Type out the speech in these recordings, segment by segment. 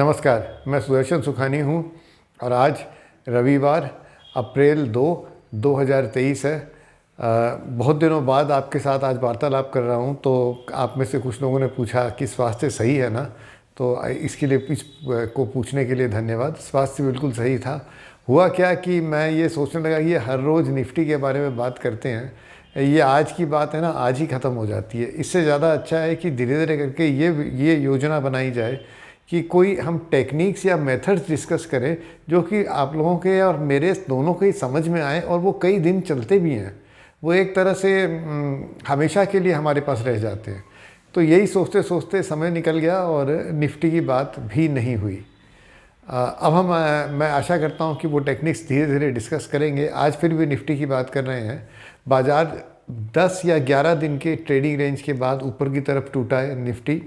नमस्कार, मैं सुदर्शन सुखानी हूँ और आज रविवार अप्रैल 2023 है। बहुत दिनों बाद आपके साथ आज वार्तालाप कर रहा हूँ। तो आप में से कुछ लोगों ने पूछा कि स्वास्थ्य सही है ना, तो इसके लिए को पूछने के लिए धन्यवाद। स्वास्थ्य बिल्कुल सही था। हुआ क्या कि मैं ये सोचने लगा कि ये हर रोज़ निफ्टी के बारे में बात करते हैं, ये आज की बात है ना, आज ही ख़त्म हो जाती है। इससे ज़्यादा अच्छा है कि धीरे धीरे करके ये योजना बनाई जाए कि कोई हम टेक्निक्स या मेथड्स डिस्कस करें जो कि आप लोगों के और मेरे दोनों को ही समझ में आए और वो कई दिन चलते भी हैं। वो एक तरह से हमेशा के लिए हमारे पास रह जाते हैं। तो यही सोचते सोचते समय निकल गया और निफ्टी की बात भी नहीं हुई। अब मैं आशा करता हूँ कि वो टेक्निक्स धीरे धीरे डिस्कस करेंगे। आज फिर भी निफ्टी की बात कर रहे हैं। बाज़ार 10 या 11 दिन के ट्रेडिंग रेंज के बाद ऊपर की तरफ टूटा है निफ्टी।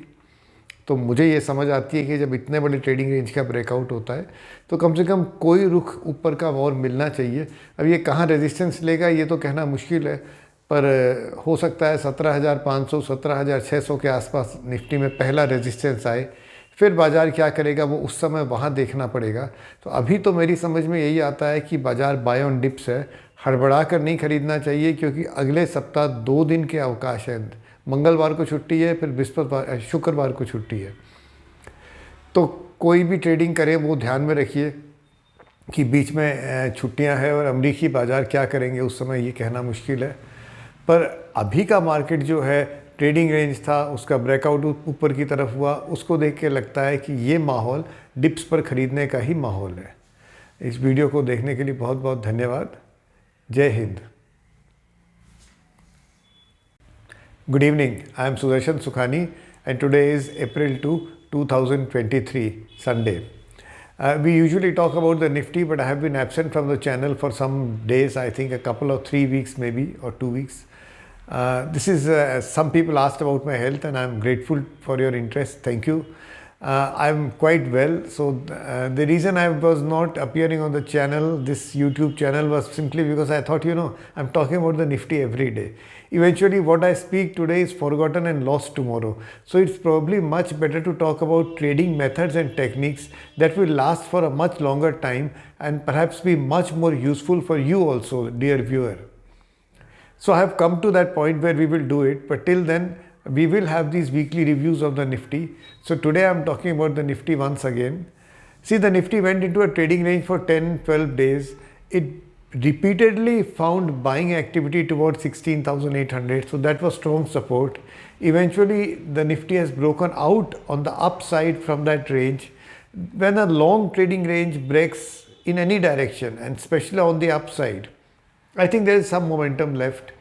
तो मुझे ये समझ आती है कि जब इतने बड़े ट्रेडिंग रेंज का ब्रेकआउट होता है तो कम से कम कोई रुख ऊपर का और मिलना चाहिए। अब ये कहाँ रेजिस्टेंस लेगा ये तो कहना मुश्किल है, पर हो सकता है 17,500 17,600 के आसपास निफ्टी में पहला रेजिस्टेंस आए। फिर बाज़ार क्या करेगा वो उस समय वहाँ देखना पड़ेगा। तो अभी तो मेरी समझ में यही आता है कि बाज़ार बाय ऑन डिप्स है। हड़बड़ा कर नहीं खरीदना चाहिए क्योंकि अगले सप्ताह 2 दिन के अवकाश है। मंगलवार को छुट्टी है, फिर शुक्रवार को छुट्टी है। तो कोई भी ट्रेडिंग करे वो ध्यान में रखिए कि बीच में छुट्टियां हैं और अमरीकी बाज़ार क्या करेंगे उस समय ये कहना मुश्किल है। पर अभी का मार्केट जो है, ट्रेडिंग रेंज था उसका ब्रेकआउट ऊपर की तरफ हुआ, उसको देख के लगता है कि ये माहौल डिप्स पर ख़रीदने का ही माहौल है। इस वीडियो को देखने के लिए बहुत बहुत धन्यवाद। जय Hind. Good evening, I am Sudarshan Sukhani and today is April 2, 2023, Sunday. We usually talk about the Nifty, but I have been absent from the channel for some days, I think a couple of 3 weeks maybe or 2 weeks. Some people asked about my health and I am grateful for your interest. Thank you. I am quite well. So the reason I was not appearing on the channel, this YouTube channel, was simply because I thought, I'm talking about the Nifty every day. Eventually what I speak today is forgotten and lost tomorrow. So it's probably much better to talk about trading methods and techniques that will last for a much longer time and perhaps be much more useful for you also, dear viewer. So I have come to that point where we will do it, but till then we will have these weekly reviews of the Nifty. So today I'm talking about the Nifty once again. See, the Nifty went into a trading range for 10-12 days. It repeatedly found buying activity towards 16,800. So that was strong support. Eventually the Nifty has broken out on the upside from that range. When a long trading range breaks in any direction and especially on the upside, I think there is some momentum left.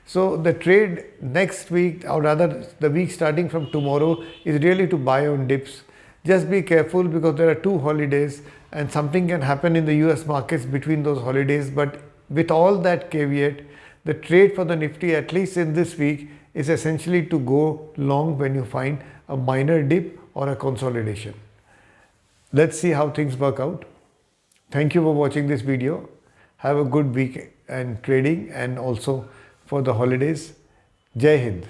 So the trade next week, or rather the week starting from tomorrow, is really to buy on dips. Just be careful because there are 2 holidays and something can happen in the US markets between those holidays. But with all that caveat, the trade for the Nifty, at least in this week, is essentially to go long when you find a minor dip or a consolidation. Let's see how things work out. Thank you for watching this video. Have a good week and trading and also for the holidays. Jai Hind.